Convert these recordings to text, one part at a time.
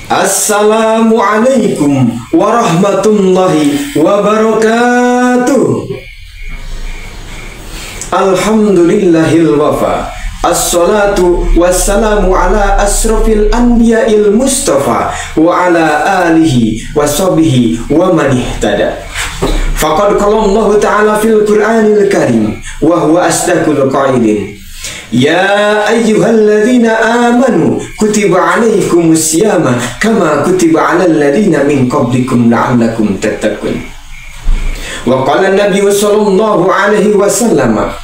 Assalamualaikum warahmatullahi wabarakatuh. Alhamdulillahil wafa. Assalatu wassalamu ala asrafil anbiya'il mustafa wa ala alihi wa sahbihi wa man ihtada. Faqad qala Allah ta'ala fil Qur'anil Karim wa huwa asdaqul qailin. Ya ayyuhalladzina amanu kutiba alaikumus siyama kama kutiba alal ladzina min qablikum la'allakum tattaqun. Wa qala an-nabiy sallallahu alaihi wasallam,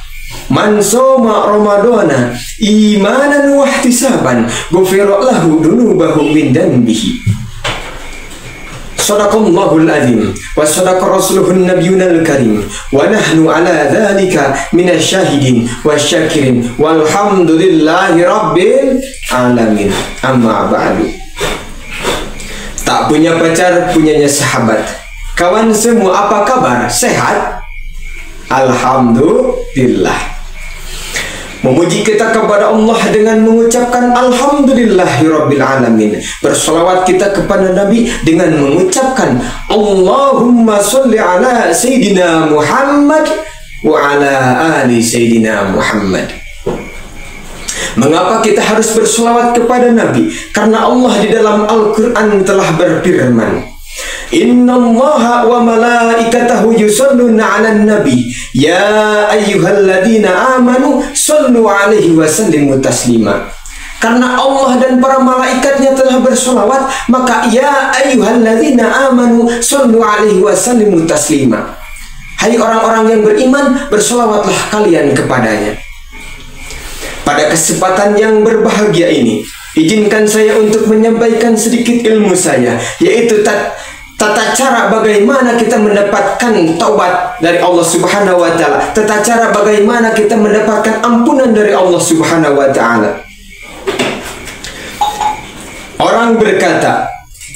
man shoma ramadhana imanan wa ihtisaban ghufira lahu dunubahu min dhanbihi. Sadaqallahul azim wa sadaqa rasuluhun nabiyunal karim wa nahnu ala dzalika minasyahidin wasyakirin walhamdulillahi rabbil alamin. Amma ba'du. Tak punya pacar, punyanya sahabat. Kawan semua, apa kabar? Sehat? Alhamdulillah. Memuji kita kepada Allah dengan mengucapkan Alhamdulillahirabbil alamin. Berselawat kita kepada Nabi dengan mengucapkan Allahumma sholli ala Sayyidina Muhammad wa ala ali Sayyidina Muhammad. Mengapa kita harus berselawat kepada Nabi? Karena Allah di dalam Al-Quran telah berfirman, Innallaha wa malaikatahu yusholluna 'alan nabi ya ayyuhalladzina amanu shollu 'alaihi wa sallimu taslima. Karena Allah dan para malaikatnya telah bersolawat, maka ya ayyuhalladzina amanu shollu 'alaihi wa sallimu taslima. Hai orang-orang yang beriman, bersolawatlah kalian kepadanya. Pada kesempatan yang berbahagia ini, izinkan saya untuk menyampaikan sedikit ilmu saya, yaitu tata cara bagaimana kita mendapatkan taubat dari Allah Subhanahu wa Ta'ala, tata cara bagaimana kita mendapatkan ampunan dari Allah Subhanahu wa Ta'ala. Orang berkata,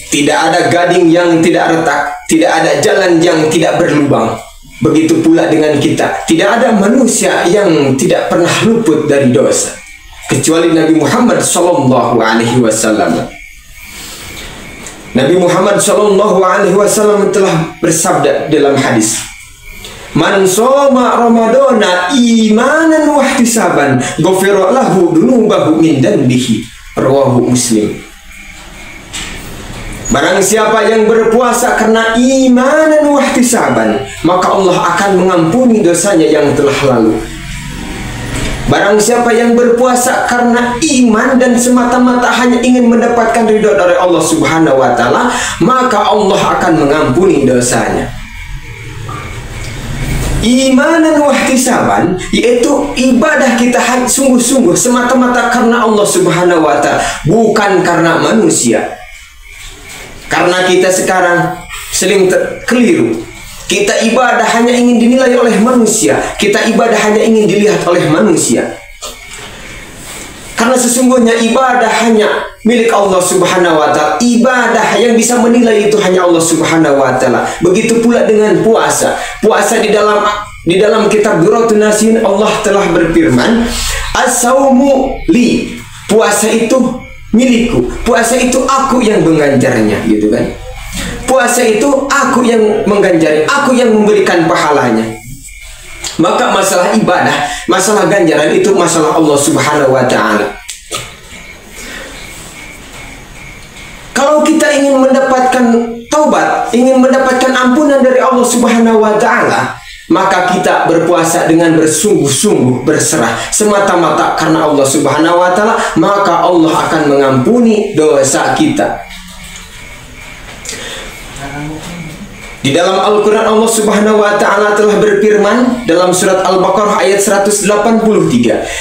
tidak ada gading yang tidak retak, tidak ada jalan yang tidak berlubang. Begitu pula dengan kita, tidak ada manusia yang tidak pernah luput dari dosa, kecuali Nabi Muhammad Sallallahu Alaihi Wasallam. Nabi Muhammad Sallallahu Alaihi Wasallam telah bersabda dalam hadis, Man shoma ramadhana imanan wa ihtisaban ghufira lahu dunubahu min dhanbihi. Rawahu Muslim. Barang siapa yang berpuasa karena imanan wa ihtisaban, maka Allah akan mengampuni dosanya yang telah lalu. Barang siapa yang berpuasa karena iman dan semata-mata hanya ingin mendapatkan ridho dari Allah Subhanahu wa Ta'ala, maka Allah akan mengampuni dosanya. Imanan wa ihtisaban, yaitu ibadah kita sungguh-sungguh semata-mata karena Allah Subhanahu wa Ta'ala, bukan karena manusia. Karena kita sekarang sering keliru. Kita ibadah hanya ingin dinilai oleh manusia. Kita ibadah hanya ingin dilihat oleh manusia. Karena sesungguhnya ibadah hanya milik Allah Subhanahu wa Ta'ala. Ibadah yang bisa menilai itu hanya Allah Subhanahu wa Ta'ala. Begitu pula dengan puasa. Puasa di dalam kitab Duratun Nasin Allah telah berfirman, As-saumu li. Puasa itu milikku. Puasa itu aku yang mengganjarnya, gitu kan? Puasa itu aku yang mengganjari, aku yang memberikan pahalanya. Maka masalah ibadah, masalah ganjaran itu masalah Allah Subhanahu wa Ta'ala. Kalau kita ingin mendapatkan taubat, ingin mendapatkan ampunan dari Allah Subhanahu wa Ta'ala, maka kita berpuasa dengan bersungguh-sungguh berserah semata-mata karena Allah Subhanahu wa Ta'ala, maka Allah akan mengampuni dosa kita. Di dalam Al-Quran Allah Subhanahu wa Ta'ala telah berfirman dalam surat Al-Baqarah ayat 183,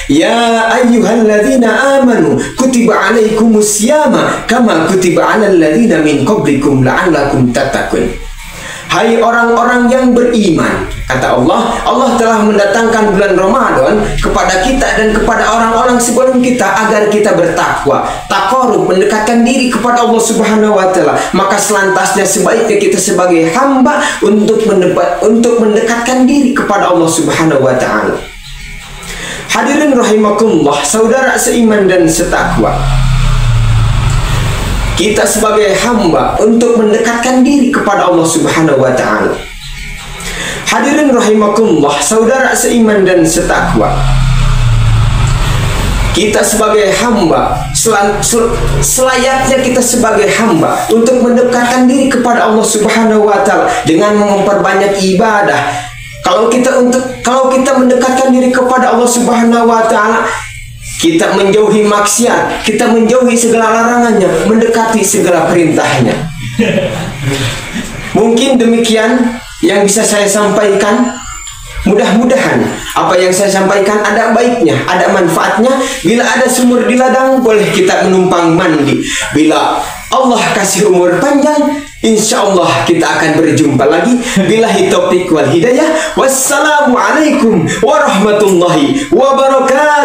Ya ayyuhalladzina amanu kutiba alaikumus siyama kama kutiba alal ladzina min qablikum la'allakum tattaqun. Hai orang-orang yang beriman, kata Allah, Allah telah mendatangkan bulan Ramadan kepada kita dan kepada orang-orang sebelum kita agar kita bertakwa, taqarrub, mendekatkan diri kepada Allah Subhanahu wa Ta'ala. Maka selantasnya sebaiknya kita sebagai hamba untuk mendekatkan diri kepada Allah Subhanahu wa Ta'ala. Hadirin rahimakumullah, saudara seiman dan setakwa. kita sebagai hamba untuk mendekatkan diri kepada Allah Subhanahu wa Ta'ala. Hadirin rahimakumullah, saudara seiman dan setakwa, kita sebagai hamba, selayaknya kita sebagai hamba untuk mendekatkan diri kepada Allah Subhanahu wa Ta'ala dengan memperbanyak ibadah. Kalau kita mendekatkan diri kepada Allah Subhanahu wa Ta'ala, kita menjauhi maksiat, kita menjauhi segala larangannya, mendekati segala perintahnya. Mungkin demikian yang bisa saya sampaikan. Mudah-mudahan apa yang saya sampaikan ada baiknya, ada manfaatnya. Bila ada sumur di ladang, boleh kita menumpang mandi. Bila Allah kasih umur panjang, insya Allah kita akan berjumpa lagi. Billahi taufiq wal hidayah. Wassalamualaikum warahmatullahi wabarakatuh.